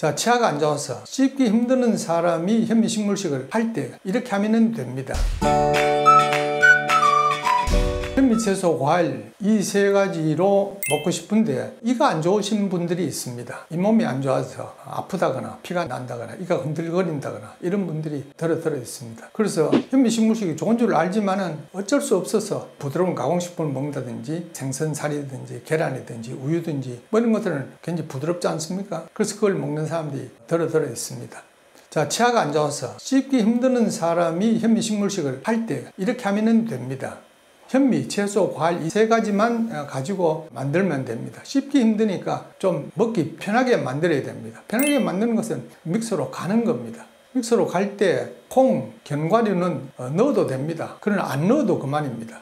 자, 치아가 안 좋아서 씹기 힘드는 사람이 현미식물식을 할 때 이렇게 하면 됩니다. 현미채소, 과일 이 세 가지로 먹고 싶은데 이가 안 좋으신 분들이 있습니다. 잇몸이 안 좋아서 아프다거나 피가 난다거나 이가 흔들거린다거나 이런 분들이 들어 있습니다. 그래서 현미식물식이 좋은 줄 알지만은 어쩔 수 없어서 부드러운 가공식품을 먹는다든지 생선살이든지 계란이든지 우유든지 뭐 이런 것들은 굉장히 부드럽지 않습니까? 그래서 그걸 먹는 사람들이 들어 있습니다. 자, 치아가 안 좋아서 씹기 힘드는 사람이 현미식물식을 할 때 이렇게 하면 됩니다. 현미, 채소, 과일 이 세 가지만 가지고 만들면 됩니다. 씹기 힘드니까 좀 먹기 편하게 만들어야 됩니다. 편하게 만드는 것은 믹서로 가는 겁니다. 믹서로 갈 때 콩, 견과류는 넣어도 됩니다. 그러나 안 넣어도 그만입니다.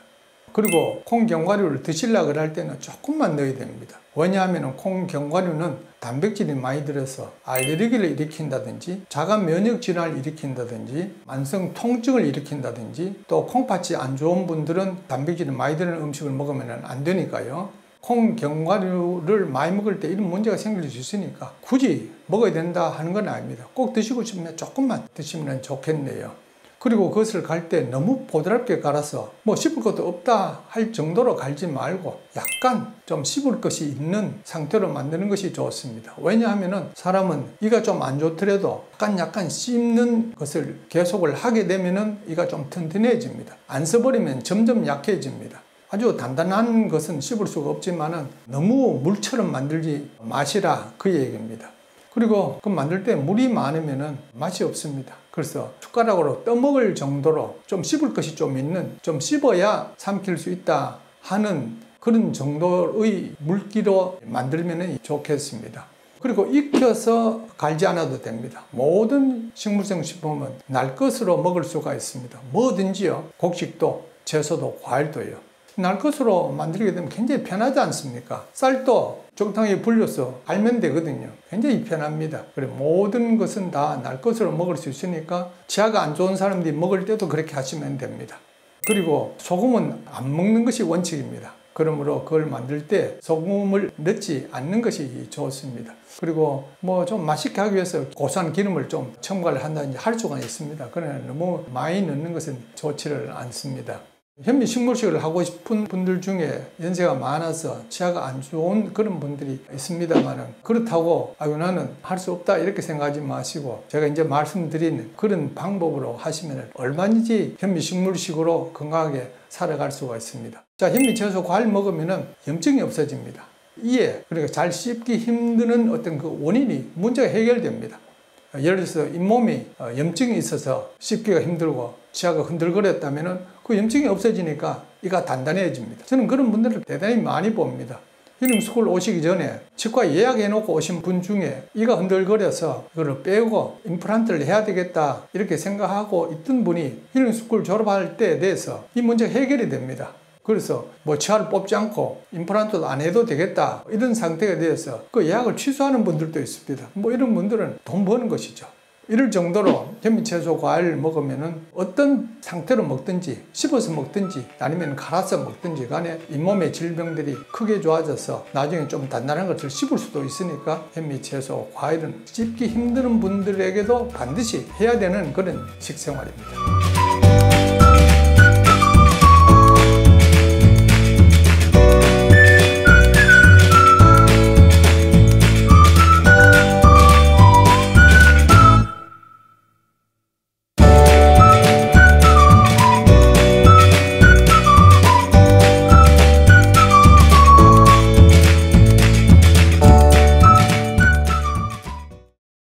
그리고 콩, 견과류를 드시려고 할 때는 조금만 넣어야 됩니다. 왜냐하면 콩, 견과류는 단백질이 많이 들어서 알레르기를 일으킨다든지 자가 면역 질환을 일으킨다든지 만성 통증을 일으킨다든지 또 콩팥이 안 좋은 분들은 단백질이 많이 들어있는 음식을 먹으면 안 되니까요. 콩, 견과류를 많이 먹을 때 이런 문제가 생길 수 있으니까 굳이 먹어야 된다 하는 건 아닙니다. 꼭 드시고 싶으면 조금만 드시면 좋겠네요. 그리고 그것을 갈 때 너무 보드랍게 갈아서 뭐 씹을 것도 없다 할 정도로 갈지 말고 약간 좀 씹을 것이 있는 상태로 만드는 것이 좋습니다. 왜냐하면 사람은 이가 좀 안 좋더라도 약간 씹는 것을 계속을 하게 되면 이가 좀 튼튼해집니다. 안 써버리면 점점 약해집니다. 아주 단단한 것은 씹을 수가 없지만 너무 물처럼 만들지 마시라 그 얘기입니다. 그리고 그 만들 때 물이 많으면 맛이 없습니다. 그래서 숟가락으로 떠먹을 정도로 좀 씹을 것이 좀 있는, 좀 씹어야 삼킬 수 있다 하는 그런 정도의 물기로 만들면 좋겠습니다. 그리고 익혀서 갈지 않아도 됩니다. 모든 식물성 식품은 날 것으로 먹을 수가 있습니다. 뭐든지요. 곡식도, 채소도, 과일도요. 날 것으로 만들게 되면 굉장히 편하지 않습니까? 쌀도 적당히 불려서 갈면 되거든요. 굉장히 편합니다. 그래 모든 것은 다 날 것으로 먹을 수 있으니까 치아가 안 좋은 사람들이 먹을 때도 그렇게 하시면 됩니다. 그리고 소금은 안 먹는 것이 원칙입니다. 그러므로 그걸 만들 때 소금을 넣지 않는 것이 좋습니다. 그리고 뭐 좀 맛있게 하기 위해서 고소한 기름을 좀 첨가를 한다든지 할 수가 있습니다. 그러나 너무 많이 넣는 것은 좋지를 않습니다. 현미식물식을 하고 싶은 분들 중에 연세가 많아서 치아가 안 좋은 그런 분들이 있습니다만 그렇다고 아유 나는 할 수 없다 이렇게 생각하지 마시고 제가 이제 말씀드린 그런 방법으로 하시면 얼마든지 현미식물식으로 건강하게 살아갈 수가 있습니다. 자, 현미채소 과일 먹으면 염증이 없어집니다. 이에 그러니까 잘 씹기 힘드는 어떤 그 원인이 문제가 해결됩니다. 예를 들어서 잇몸이 염증이 있어서 씹기가 힘들고 치아가 흔들거렸다면 그 염증이 없어지니까 이가 단단해집니다. 저는 그런 분들을 대단히 많이 봅니다. 힐링스쿨 오시기 전에 치과 예약해 놓고 오신 분 중에 이가 흔들거려서 이거를 빼고 임플란트를 해야 되겠다 이렇게 생각하고 있던 분이 힐링스쿨 졸업할 때에 대해서 이 문제가 해결이 됩니다. 그래서 뭐 치아를 뽑지 않고 임플란트도 안 해도 되겠다 이런 상태가 되어서 그 예약을 취소하는 분들도 있습니다. 뭐 이런 분들은 돈 버는 것이죠. 이럴 정도로 현미채소 과일을 먹으면 어떤 상태로 먹든지 씹어서 먹든지 아니면 갈아서 먹든지 간에 잇몸의 질병들이 크게 좋아져서 나중에 좀 단단한 것을 씹을 수도 있으니까 현미채소 과일은 씹기 힘든 분들에게도 반드시 해야 되는 그런 식생활입니다.